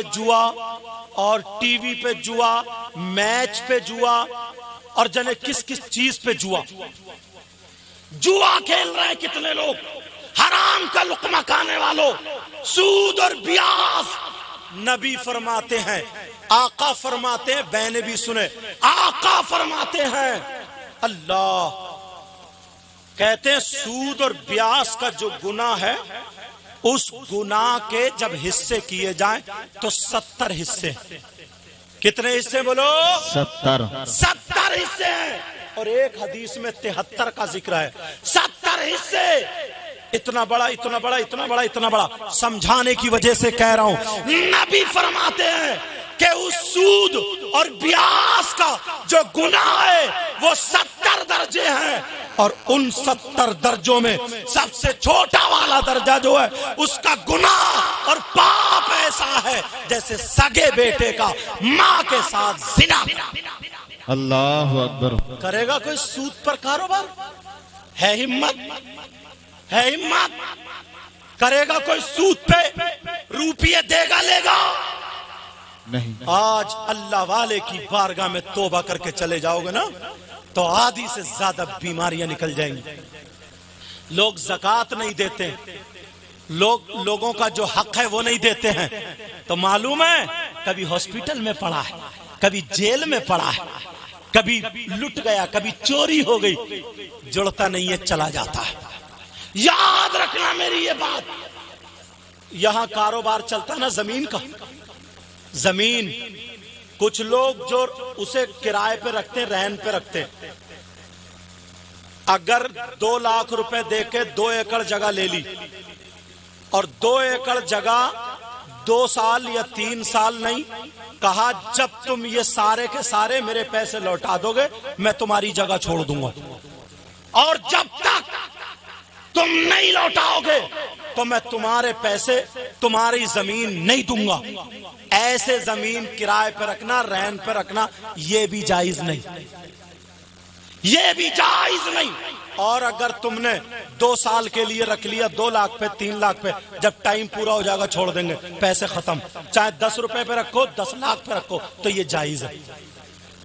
پہ جوا اور ٹی وی پہ جوا، میچ پہ جوا، اور جنے کس کس چیز پہ جوا کھیل رہے ہیں کتنے لوگ، حرام کا لقمہ کھانے والوں، سود اور بیاس۔ نبی فرماتے ہیں، آقا فرماتے ہیں، بہنیں بھی سنیں، آقا فرماتے ہیں، اللہ کہتے ہیں سود اور بیاس کا جو گناہ ہے، اس گناہ کے جب حصے کیے جائیں تو 70 حصے۔ کتنے حصے بولو؟ 70 حصے ہیں، اور ایک حدیث میں 73 کا ذکر ہے۔ 70 حصے، اتنا بڑا اتنا بڑا اتنا بڑا اتنا بڑا، سمجھانے کی وجہ سے کہہ رہا ہوں۔ نبی فرماتے ہیں کہ اس سود اور بیاس کا جو گناہ ہے وہ 70 درجے ہیں، اور ان 70 درجوں میں سب سے چھوٹا والا درجہ جو ہے اس کا گناہ اور پاپ ایسا ہے جیسے سگے بیٹے کا ماں کے ساتھ زنا۔ اللہ اکبر۔ کرے گا کوئی سود پر کاروبار؟ ہے ہمت؟ ہے ہمت؟ کرے گا کوئی سود پہ روپیے دے گا لے گا؟ نہیں۔ آج اللہ والے کی بارگاہ میں توبہ کر کے چلے جاؤ گے نا تو آدھی سے زیادہ بیماریاں نکل جائیں گی۔ لوگ زکوٰۃ نہیں دیتے، لوگوں کا جو حق ہے وہ نہیں دیتے ہیں، تو معلوم ہے کبھی ہاسپٹل میں پڑا ہے، کبھی جیل میں پڑا ہے، کبھی لٹ گیا، کبھی چوری ہو گئی، جڑتا نہیں ہے، چلا جاتا ہے۔ یاد رکھنا میری یہ بات، یہاں کاروبار چلتا نا زمین کا، زمین کچھ لوگ جو اسے کرائے پہ رکھتے ہیں، رہن پہ رکھتے ہیں، اگر 2 لاکھ روپے دے کے 2 ایکڑ جگہ لے لی، اور 2 ایکڑ جگہ 2 سال یا 3 سال نہیں، کہا جب تم یہ سارے کے سارے میرے پیسے لوٹا دو گے میں تمہاری جگہ چھوڑ دوں گا، اور جب تک تم نہیں لوٹاؤ گے تو میں تمہارے پیسے تمہاری زمین نہیں دوں گا۔ ایسے زمین کرائے پہ رکھنا، رہن پہ رکھنا، یہ بھی جائز نہیں، یہ بھی جائز نہیں۔ اور اگر تم نے 2 سال کے لیے رکھ لیا 2 لاکھ پہ 3 لاکھ پہ، جب ٹائم پورا ہو جائے گا چھوڑ دیں گے، پیسے ختم، چاہے 10 روپے پہ رکھو 10 لاکھ پہ رکھو تو یہ جائز ہے۔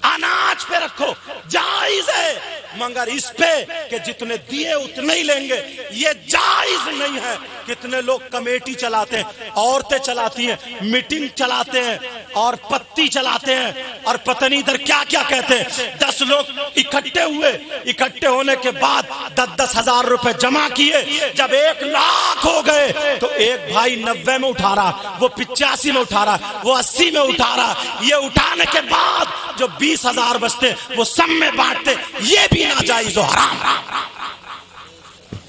اناج پہ رکھو جائز ہے، مگر اس پہ کہ جتنے دیے اتنے ہی لیں گے یہ جائز نہیں ہے۔ کتنے لوگ کمیٹی چلاتے ہیں، عورتیں چلاتی ہیں، میٹنگ چلاتے ہیں اور پتی چلاتے ہیں اور پتہ نہیں ادھر کیا کیا کہتے ہیں۔ 10 لوگ اکٹھے ہوئے، اکٹھے ہونے کے بعد 10 ہزار روپے جمع کیے، جب 1 لاکھ ہو گئے تو ایک بھائی 90 میں اٹھا رہا، وہ 85 میں اٹھا رہا، وہ 80 میں اٹھا رہا۔ یہ اٹھانے کے بعد جو 20 ہزار بچتے وہ سب میں بانٹتے، یہ بھی ناجائز و حرام،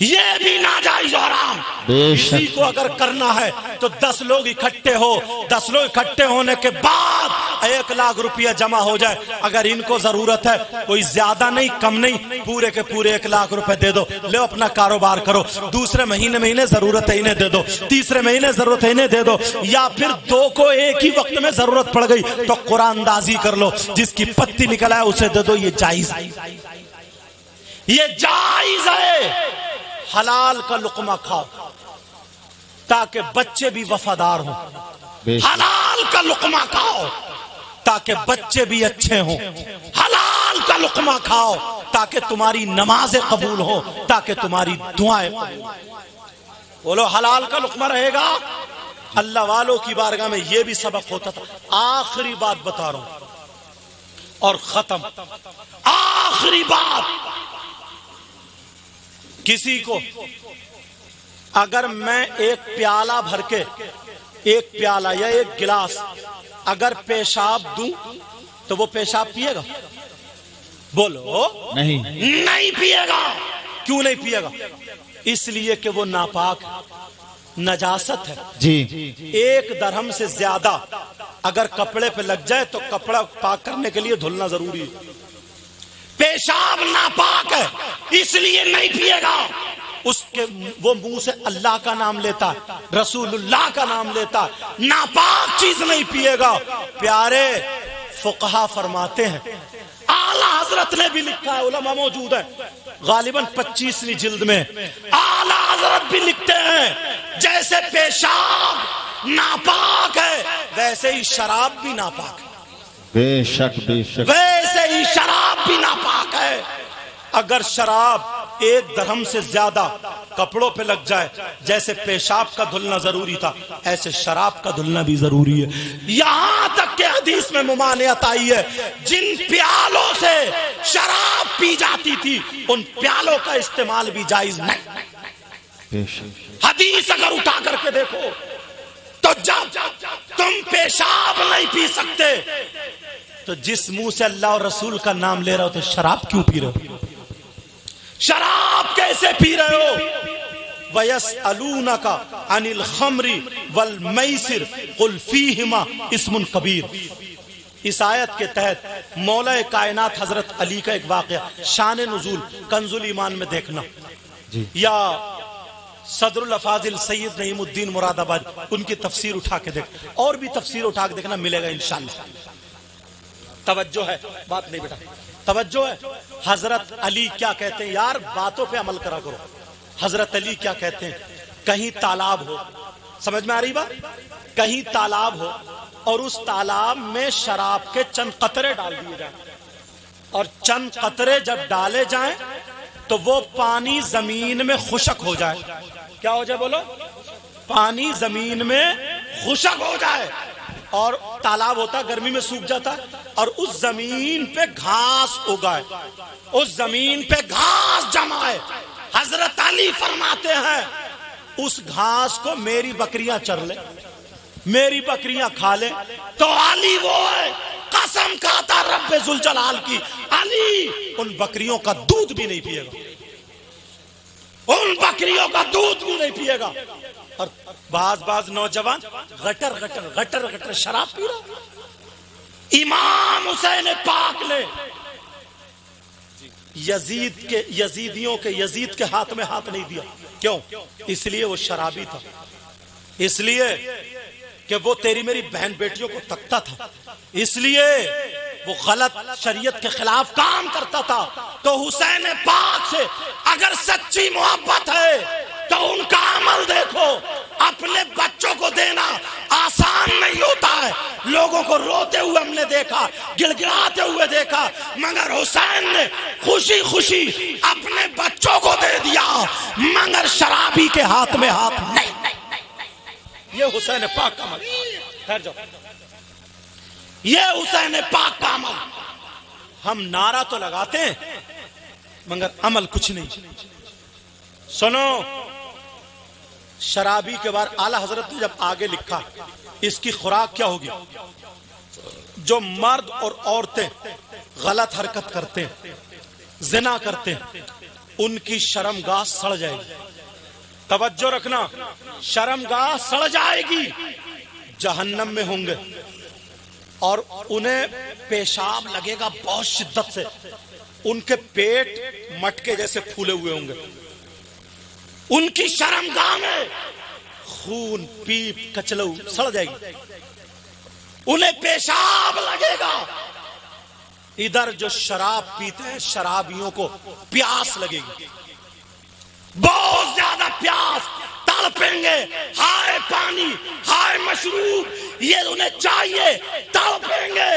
یہ بھی ناجائز و حرام۔ اسی کو اگر کرنا ہے تو 10 لوگ اکٹھے ہو، 10 لوگ اکٹھے ہونے کے بعد 1 لاکھ روپیہ جمع ہو جائے، اگر ان کو ضرورت ہے، کوئی زیادہ نہیں کم نہیں، پورے کے پورے 1 لاکھ روپے دے دو، لو اپنا کاروبار کرو، دوسرے مہینے ضرورت ہے انہیں دے دو، تیسرے مہینے ضرورت ہے انہیں دے دو، یا پھر 2 کو ایک ہی وقت میں ضرورت پڑ گئی تو قرآن اندازی کر لو، جس کی پتی نکل آئے اسے دے دو، یہ جائز ہے، یہ جائز ہے۔ حلال کا لقمہ کھاؤ تاکہ بچے بھی وفادار ہوں، حلال کا لقمہ کھاؤ تاکہ بچے بھی اچھے ہوں، حلال کا لقمہ کھاؤ تاکہ تمہاری نمازیں قبول ہوں، تاکہ تمہاری دعائیں قبول ہوں۔ بولو حلال کا لقمہ رہے گا۔ اللہ والوں کی بارگاہ میں یہ بھی سبق ہوتا تھا۔ آخری بات بتا رہا ہوں اور ختم، آخری بات، کسی کو اگر میں 1 پیالہ بھر کے، 1 پیالہ یا 1 گلاس اگر پیشاب دوں تو وہ پیشاب پیے گا؟ بولو نہیں پیے گا۔ کیوں نہیں پیے گا؟ اس لیے کہ وہ ناپاک نجاست ہے جی۔ 1 درہم سے زیادہ اگر کپڑے پہ لگ جائے تو کپڑا پاک کرنے کے لیے دھلنا ضروری ہے۔ پیشاب ناپاک ہے اس لیے نہیں پیے گا۔ اس کے وہ منہ سے اللہ کا نام لیتا ہے، رسول اللہ کا نام لیتا ہے، ناپاک چیز نہیں پیے گا۔ پیارے فقہا فرماتے ہیں، اعلیٰ حضرت نے بھی لکھا ہے، علماء موجود ہیں، غالباً 25ویں جلد میں اعلیٰ حضرت بھی لکھتے ہیں، جیسے پیشاب ناپاک ہے ویسے ہی شراب بھی ناپاک ہے، بے شک بے شک، ویسے ہی شراب بھی ناپاک ہے۔ اگر شراب 1 درہم سے زیادہ کپڑوں پہ لگ جائے، جیسے پیشاب کا دھلنا ضروری تھا ایسے شراب کا دھلنا بھی ضروری ہے۔ یہاں تک کہ حدیث میں ممانعت آئی ہے، جن پیالوں سے شراب پی جاتی تھی ان پیالوں کا استعمال بھی جائز نہیں۔ بے شک، حدیث اگر اٹھا کر کے دیکھو تو جب تم پیشاب نہیں پی سکتے تو جس منہ سے اللہ اور رسول کا نام لے رہے ہو تو شراب کیوں پی رہے ہو؟ شراب کیسے پی رہے ہو؟ وَيَسْأَلُونَكَ عَنِ الْخَمْرِ وَالْمَيْسِرِ قُلْ فِيهِمَا اسْمٌ كَبِيرٌ۔ اس آیت کے تحت مولا کائنات حضرت علی کا ایک واقعہ، شان نزول کنز الایمان میں دیکھنا، جی یا صدر الافاضل سید نعیم الدین مراد آباد ان کی تفسیر اٹھا کے دیکھ، اور بھی تفسیر اٹھا کے دیکھنا، ملے گا انشاءاللہ۔ توجہ ہے، بات نہیں بیٹا، توجہ ہے۔ حضرت علی کیا کہتے ہیں؟ یار باتوں پہ عمل کرا کرو۔ حضرت علی کیا کہتے ہیں؟ کہیں تالاب ہو، سمجھ میں آ رہی بات؟ کہیں تالاب ہو اور اس تالاب میں شراب کے چند قطرے ڈال دیے جائیں، اور چند قطرے جب ڈالے جائیں تو وہ پانی زمین میں خشک ہو جائے۔ کیا ہو جائے بولو؟ پانی زمین میں خشک ہو جائے، اور تالاب ہوتا گرمی میں سوکھ جاتا، اور اس زمین پہ گھاس اگائے، اس زمین پہ گھاس جمائے۔ حضرت علی فرماتے ہیں اس گھاس کو میری بکریاں چر لے، میری بکریاں کھا لے۔ تو علی وہ ہے، قسم کھاتا رب ذوالجلال کی، علی ان بکریوں کا دودھ بھی نہیں پیے گا، ان بکریوں کا دودھ بھی نہیں پیے گا۔ اور بعض نوجوان غٹر غٹر غٹر غٹر شراب پی رہا۔ امام حسین پاک نے یزید کے ہاتھ میں ہاتھ نہیں دیا، کیوں؟ اس لیے وہ شرابی تھا، اس لیے کہ وہ تیری میری بہن بیٹیوں کو تکتا تھا، اس لیے وہ غلط شریعت کے خلاف کام کرتا تھا۔ تو حسین پاک سے اگر سچی محبت ہے تو ان کا عمل دیکھو۔ اپنے بچوں کو دینا آسان نہیں ہوتا ہے، لوگوں کو روتے ہوئے ہم نے دیکھا، گڑ گڑاتے ہوئے دیکھا، مگر حسین نے خوشی خوشی اپنے بچوں کو دے دیا، مگر شرابی کے ہاتھ میں ہاتھ نہیں۔ یہ حسین پاک کا عمل، ٹھہر جاؤ، یہ حسین پاک کا عمل۔ ہم نعرہ تو لگاتے ہیں مگر عمل کچھ نہیں۔ سنو، شرابی کے بعد اعلی حضرت نے جب آگے لکھا اس کی خوراک کیا ہوگی؟ جو مرد اور عورتیں غلط حرکت کرتے ہیں، زنا کرتے ہیں، ان کی شرمگاہ سڑ جائے گی۔ توجہ رکھنا، شرمگاہ سڑ جائے گی، جہنم میں ہوں گے، اور انہیں پیشاب لگے گا بہت شدت سے، ان کے پیٹ مٹکے جیسے پھولے ہوئے ہوں گے، ان کی شرمگاہ میں خون پیپ کچلو سڑ جائے گی، انہیں پیشاب لگے گا۔ ادھر جو شراب پیتے ہیں شرابیوں کو پیاس لگے گی، بہت زیادہ پیاس، تڑپیں گے، ہائے پانی، ہائے مشروب، یہ انہیں چاہیے، تڑپیں گے۔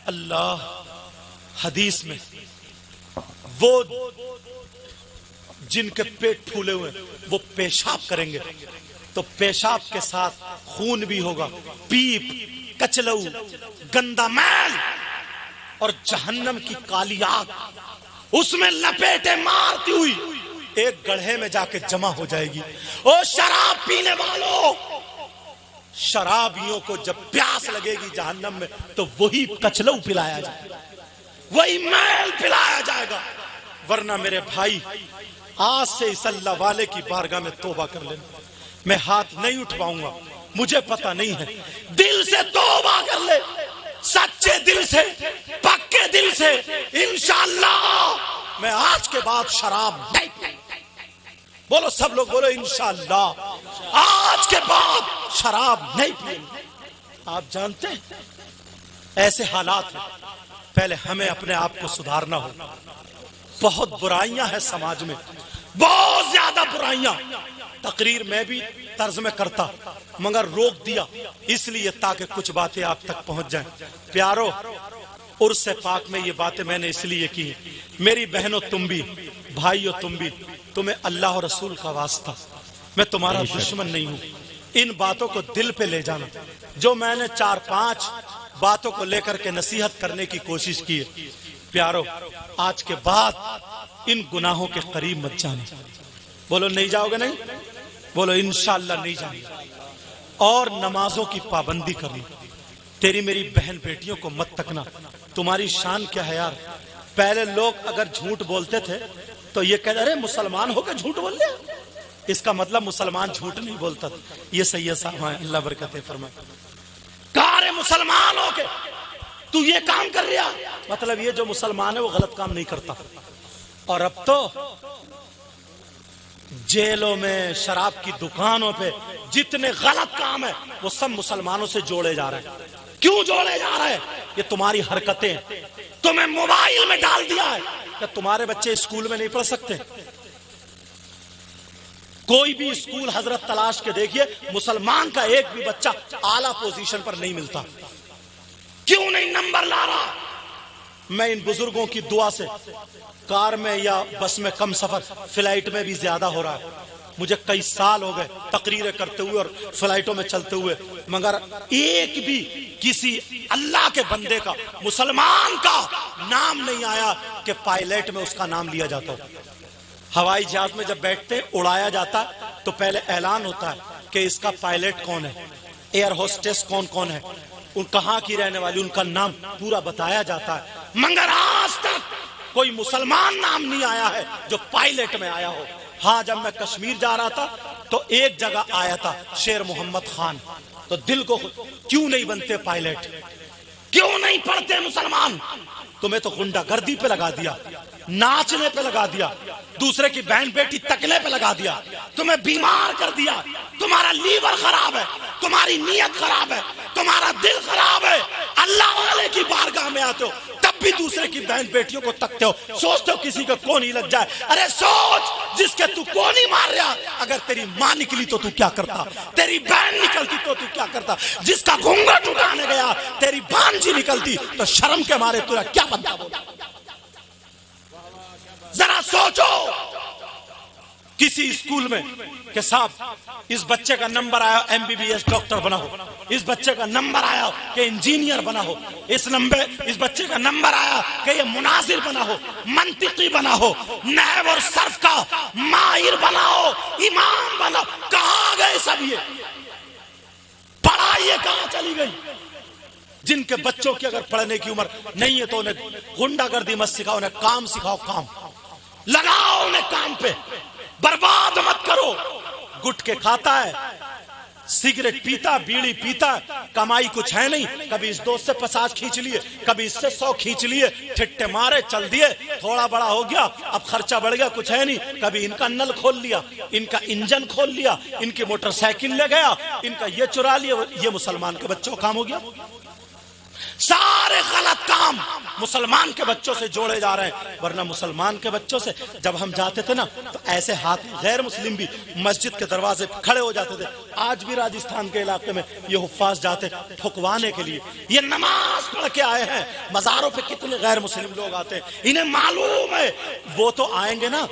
اللہ حدیث میں وہ جن کے پیٹ پھولے ہوئے وہ پیشاب کریں گے تو پیشاب کے ساتھ خون بھی ہوگا، پیپ، کچلو، گندا میل، اور جہنم کی کالی آگ اس میں لپیٹے مارتی ہوئی ایک گڑھے میں جا کے جمع ہو جائے گی۔ او شراب پینے والوں، شرابیوں کو جب پیاس لگے گی جہنم میں تو وہی کچلو پلایا جائے گا، وہی میل پلایا جائے گا۔ ورنہ میرے بھائی آج سے اس اللہ والے کی بارگاہ میں توبہ کر لینا، میں ہاتھ نہیں اٹھواؤں گا، مجھے پتہ نہیں ہے، دل سے توبہ کر لے، سچے دل سے، پکے دل سے، انشاءاللہ میں آج کے بعد شراب نہیں پیوں۔ بولو سب لوگ بولو انشاءاللہ آج کے بعد شراب نہیں پیوں۔ آپ جانتے ہیں ایسے حالات ہیں، پہلے ہمیں اپنے آپ کو سدھارنا ہو۔ بہت برائیاں ہیں سماج میں، بہت زیادہ برائیاں، تقریر میں بھی طرز میں کرتا مگر روک دیا اس لیے تاکہ کچھ باتیں آپ تک پہنچ جائیں. پیارو عرس پاک میں یہ باتیں میں نے اس لیے کی. میری بہنوں تم بھی، بھائیو تم بھی، تمہیں اللہ اور رسول کا واسطہ، میں تمہارا دشمن نہیں ہوں. ان باتوں کو دل پہ لے جانا. جو میں نے 4-5 باتوں کو لے کر کے نصیحت کرنے کی کوشش کی ہے. پیارو آج کے بعد ان گناہوں کے قریب مت جانا. بولو نہیں جاؤ گے؟ نہیں بولو انشاءاللہ نہیں جاؤ گے. اور نمازوں کی پابندی کرنا. تیری میری بہن بیٹیوں کو مت تکنا. تمہاری شان کیا ہے یار. پہلے لوگ اگر جھوٹ بولتے تھے تو یہ کہتے ارے مسلمان ہو کے جھوٹ بول لیا. اس کا مطلب مسلمان جھوٹ نہیں بولتا تھا. یہ سید صاحب ہیں اللہ برکت فرمائے. کارے مسلمان ہو کے تو یہ کام کر رہا، مطلب یہ جو مسلمان ہے وہ غلط کام نہیں کرتا. اور اب تو جیلوں میں، شراب کی دکانوں پہ جتنے غلط کام ہیں وہ سب مسلمانوں سے جوڑے جا رہے ہیں. کیوں جوڑے جا رہے ہیں؟ یہ تمہاری حرکتیں تمہیں موبائل میں ڈال دیا ہے کہ تمہارے بچے اسکول میں نہیں پڑھ سکتے. کوئی بھی اسکول حضرت تلاش کے دیکھیے مسلمان کا ایک بھی بچہ اعلیٰ پوزیشن پر نہیں ملتا. کیوں نہیں نمبر لا رہا؟ میں ان بزرگوں کی دعا سے کار میں یا بس میں کم سفر، فلائٹ میں بھی زیادہ ہو رہا ہے. مجھے کئی سال ہو گئے تقریریں کرتے ہوئے اور فلائٹوں میں چلتے ہوئے، مگر ایک بھی کسی اللہ کے بندے کا، مسلمان کا نام نہیں آیا کہ پائلٹ میں اس کا نام لیا جاتا ہو. ہوائی جہاز میں جب بیٹھتے اڑایا جاتا تو پہلے اعلان ہوتا ہے کہ اس کا پائلٹ کون ہے، ایئر ہوسٹس کون کون ہے، ان کہاں کی رہنے والی، ان کا نام پورا بتایا جاتا ہے. مگر آج تک کوئی مسلمان نام نہیں آیا ہے جو پائلٹ میں آیا ہو. ہاں جب میں کشمیر جا رہا تھا تو ایک جگہ آیا تھا شیر محمد خان، تو دل کو کیوں نہیں بنتے پائلٹ، کیوں نہیں پڑھتے مسلمان؟ تمہیں تو غنڈہ گردی پہ لگا دیا، ناچنے پہ لگا دیا، دوسرے کی بہن بیٹی تکنے پہ لگا دیا، تمہیں بیمار کر دیا. تمہارا لیور خراب ہے، تمہاری نیت خراب ہے، تمہارا دل خراب ہے. اللہ والے کی بارگاہ میں آتے ہو تب بھی دوسرے کی بہن بیٹیوں کو تکتے ہو، سوچتے ہو کسی کا کون ہی لگ جائے. ارے سوچ جس کے تو کون ہی مار رہا، اگر تیری ماں نکلی تو کیا کرتا، تیری بہن نکلتی تو کیا کرتا، جس کا گھونگھٹ اٹھانے گیا تیری بھانجی نکلتی تو شرم کے مارے تیرا کیا بنتا بولا. ذرا سوچو کسی اسکول میں کہ صاحب اس بچے کا نمبر آیا MBBS ڈاکٹر بنا ہو، اس بچے کا نمبر آیا کہ انجینئر بنا ہو، اس بچے کا نمبر آیا کہ یہ مناظر بنا ہو، منطقی بنا ہو، نحو اور صرف کا ماہر بنا ہو، امام بنا ہو. کہاں گئے سب یہ پڑھائی کہاں چلی گئی؟ جن کے بچوں کی اگر پڑھنے کی عمر نہیں ہے تو انہیں غنڈہ گردی مت سکھاؤ، انہیں کام سکھاؤ، کام لگاؤ انہیں کام پہ. برباد مت کرو. گٹکے کھاتا ہے، سگریٹ پیتا، بیڑی پیتا، کمائی کچھ ہے نہیں، کبھی اس دوست سے 50 کھینچ لیے، کبھی اس سے 100 کھینچ لیے، ٹھٹے مارے چل دیے، تھوڑا بڑا ہو گیا اب خرچہ بڑھ گیا، کچھ ہے نہیں، کبھی ان کا نل کھول لیا، ان کا انجن کھول لیا، ان کی موٹر سائیکل لے گیا، ان کا یہ چرا لیا. یہ مسلمان کے بچوں کا کام ہو گیا. سارے غلط کام مسلمان کے بچوں سے جوڑے جا رہے ہیں. ورنہ مسلمان کے بچوں سے جب ہم جاتے تھے نا تو ایسے ہاتھ، غیر مسلم بھی مسجد کے دروازے پہ کھڑے ہو جاتے تھے. آج بھی راجستھان کے علاقے میں یہ حفاظ جاتے ٹھکوانے کے لیے. یہ نماز پڑھ کے آئے ہیں. مزاروں پہ کتنے غیر مسلم لوگ آتے ہیں، انہیں معلوم ہے وہ تو آئیں گے نا،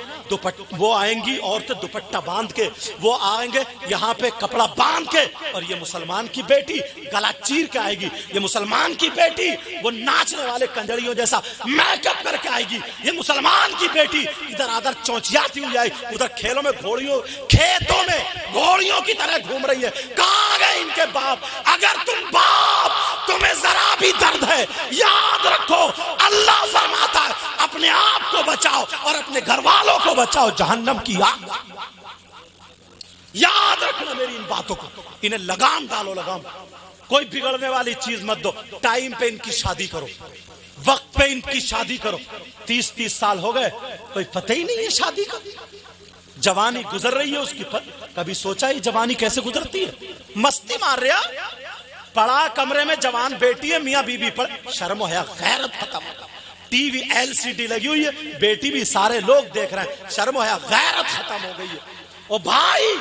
وہ آئیں گی عورتیں دوپٹہ باندھ کے، وہ آئیں گے یہاں پہ کپڑا باندھ کے، اور یہ مسلمان کی بیٹی گلا چیر کے آئے گی. یہ مسلمان کی بیٹی وہ ناچنے والے کنجریوں جیسا میک اپ کر کے آئے گی. یہ مسلمان کی بیٹی ادھر ادھر چونچیاتی ہوئی آئی، ادھر کھیلوں میں گھوڑیوں، کھیتوں میں گھوڑیوں کی طرح گھوم رہی ہے. کہاں گئے ان کے باپ؟ اگر تم باپ تمہیں ذرا بھی درد ہے، یاد رکھو اللہ فرماتا ہے اپنے آپ کو بچاؤ اور اپنے گھر والوں کو بچاؤ جہنم کی آگ. یاد رکھنا میری ان باتوں کو. انہیں لگام ڈالو، لگام. کوئی بگڑنے والی چیز مت دو. ٹائم پہ ان کی شادی کرو، وقت پہ ان کی شادی کرو. 30 سال ہو گئے کوئی پتہ ہی نہیں ہے شادی کا. جوانی گزر رہی ہے اس کی، کبھی سوچا ہی جوانی کیسے گزرتی ہے؟ مستی مار رہا، پڑا کمرے میں جوان بیٹی ہے، میاں بیوی پڑ. شرم و حیا، غیرت ختم. ٹی وی LCD لگی ہوئی ہے، بیٹی بھی سارے لوگ دیکھ رہے ہیں. شرم و حیا، غیرت ختم ہو گئی ہے. او بھائی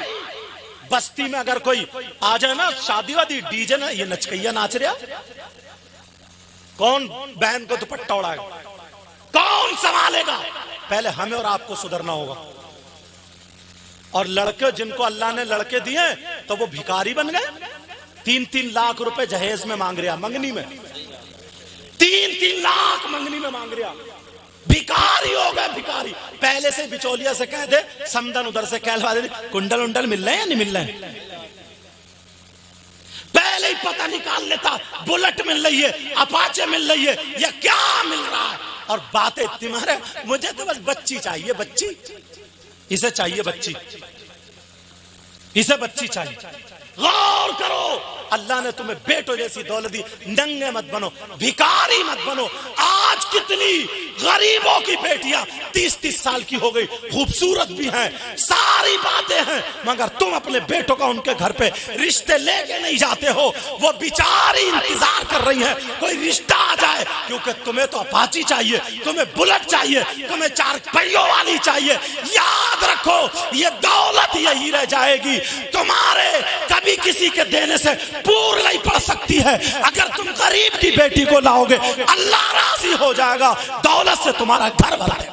بستی میں اگر کوئی آ جائے نا شادی وادی ڈی جے نا یہ نچکیا ناچ رہا، کون بہن کو دوپٹہ اڑائے گا، کون سنبھالے گا؟ پہلے ہمیں اور آپ کو سدھرنا ہوگا. اور لڑکے جن کو اللہ نے لڑکے دیے تو وہ بھکاری بن گئے. 3-3 لاکھ روپے جہیز میں مانگ رہا، منگنی میں 3-3 لاکھ منگنی میں مانگ رہا. بھکاری ہو گئے بھکاری. پہلے سے بچولیا سے کہہ دے سمدن ادھر سے کہلوا دے کنڈل انڈل مل رہے ہیں یا نہیں مل رہے ہیں. پہلے ہی پتہ نکال لیتا بلٹ مل رہی ہے، اپاچے مل رہی ہے، یا کیا مل رہا ہے. اور باتیں تمہارے مجھے تو بس بچی چاہیے، بچی اسے چاہیے، بچی اسے بچی چاہیے. غور کرو اللہ نے تمہیں بیٹوں جیسی دولت دی. ننگے مت بنو، بھکاری مت بنو. آج کتنی غریبوں کی بیٹیاں 30-30 سال کی ہو گئی، خوبصورت بھی ہیں، ساری باتیں ہیں، مگر تم اپنے بیٹوں کا ان کے گھر پہ رشتے لے کے نہیں جاتے ہو. وہ بیچاری انتظار کر رہی ہیں کوئی رشتہ آ جائے، کیونکہ تمہیں تو اپاچی چاہیے، تمہیں بلٹ چاہیے، تمہیں 4 پہیوں والی چاہیے. یاد رکھو یہ دولت یہی رہ جائے گی، تمہارے کبھی کسی کے دینے سے پور نہیں پڑ سکتی ہے. اگر تم غریب کی بیٹی کو لاؤ گے اللہ راضی ہو جائے گا، دولت سے تمہارا گھر بھرائے گا.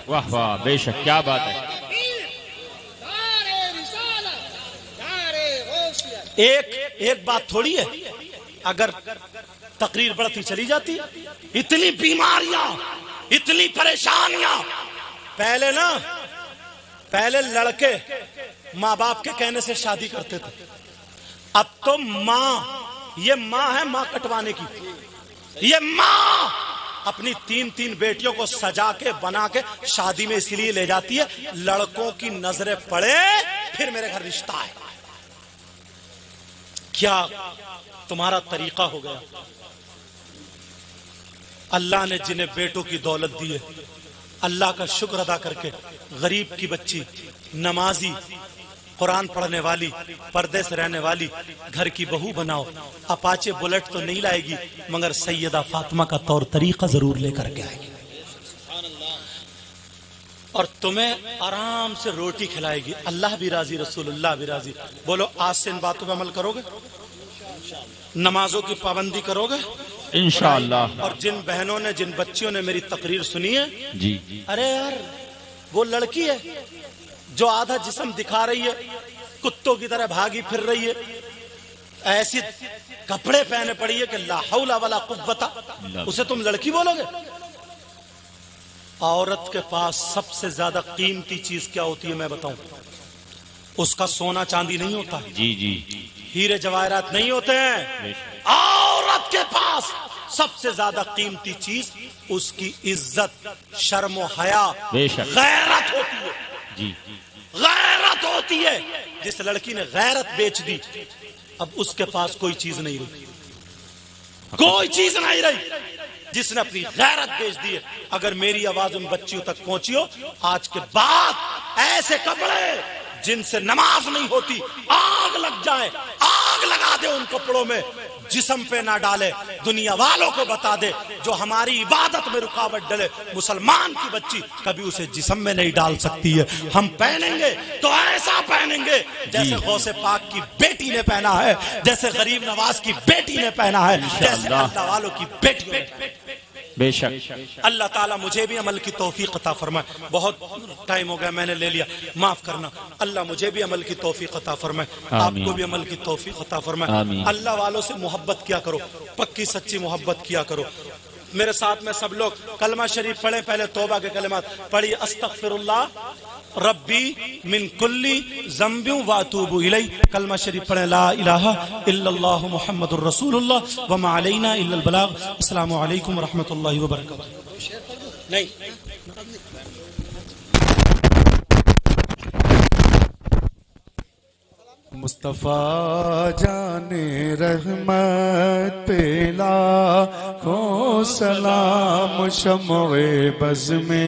واہ واہ، بے شک کیا بات ہے. ایک بات تھوڑی ہے، اگر تقریر بڑھتی چلی جاتی ہے. اتنی بیماریاں، اتنی پریشانیاں. پہلے لڑکے ماں باپ کے کہنے سے شادی کرتے تھے. اب تو یہ ماں ہے ماں کٹوانے کی. یہ ماں اپنی 3 بیٹیوں کو سجا کے بنا کے شادی میں اس لیے لے جاتی ہے لڑکوں کی نظریں پڑے پھر میرے گھر رشتہ ہے. کیا تمہارا طریقہ ہو گیا؟ اللہ نے جنہیں بیٹوں کی دولت دی ہے اللہ کا شکر ادا کر کے غریب کی بچی، نمازی، قرآن پڑھنے والی، پردے سے رہنے والی گھر کی بہو بناؤ. اپاچے بلٹ تو نہیں لائے گی مگر سیدہ فاطمہ کا طور طریقہ ضرور لے کر کے آئے گی، اور تمہیں آرام سے روٹی کھلائے گی. اللہ بھی راضی، رسول اللہ بھی راضی. بولو آج سے ان باتوں پہ عمل کرو گے؟ نمازوں کی پابندی کرو گے انشاءاللہ. اور جن بہنوں نے، جن بچیوں نے میری تقریر سنی ہے، جی ارے یار وہ لڑکی ہے جو آدھا جسم دکھا رہی ہے، کتوں کی طرح بھاگی پھر رہی ہے، ایسی کپڑے پہنے پڑی ہے کہ لا حول ولا قوت، اسے تم لڑکی بولو گے؟ عورت کے پاس سب سے زیادہ قیمتی چیز کیا ہوتی ہے میں بتاؤں؟ اس کا سونا چاندی نہیں ہوتا، جی جی، ہیرے جواہرات نہیں ہوتے ہیں. عورت کے پاس سب سے زیادہ قیمتی چیز اس کی عزت، شرم و حیا، غیرت ہوتی ہے. جی غیرت ہوتی ہے. جس لڑکی نے غیرت بیچ دی اب اس کے پاس کوئی چیز نہیں رہی، کوئی چیز نہیں رہی. جس نے اپنی غیرت بیچ دی ہے. اگر میری آواز ان بچیوں تک پہنچی ہو آج کے بعد ایسے کپڑے جن سے نماز نہیں ہوتی، آگ لگ جائے، آگ لگا دے ان کپڑوں میں، جسم پہ نہ ڈالے. دنیا والوں کو بتا دے جو ہماری عبادت میں رکاوٹ ڈلے، مسلمان کی بچی کبھی اسے جسم میں نہیں ڈال سکتی ہے. ہم پہنیں گے تو ایسا پہنیں گے جیسے غوث پاک کی بیٹی نے پہنا ہے، جیسے غریب نواز کی بیٹی نے پہنا ہے، جیسے اللہ والوں کی بیٹی نے. بے شک. اللہ تعالیٰ مجھے بھی عمل کی توفیق عطا فرمائے. بہت ٹائم ہو گیا میں نے لے لیا، معاف کرنا. اللہ مجھے بھی عمل کی توفیق عطا فرمائے، آپ کو بھی عمل کی توفیق عطا فرمائے. اللہ والوں سے محبت کیا کرو، پکی سچی محبت کیا کرو. میرے ساتھ میں سب لوگ کلمہ شریف پڑھیں. پہلے توبہ کے کلمات پڑھی، استغفر اللہ ربی من کلی ذنب واتوب الیہ. کلمہ شریف پڑھیں، لا الہ الا اللہ محمد الرسول اللہ وما علینا الا البلاغ. السلام علیکم ورحمۃ اللہ وبرکاتہ. نہیں مصطفیٰ جان رحمت پہ لاکھوں سلام، شمع بز میں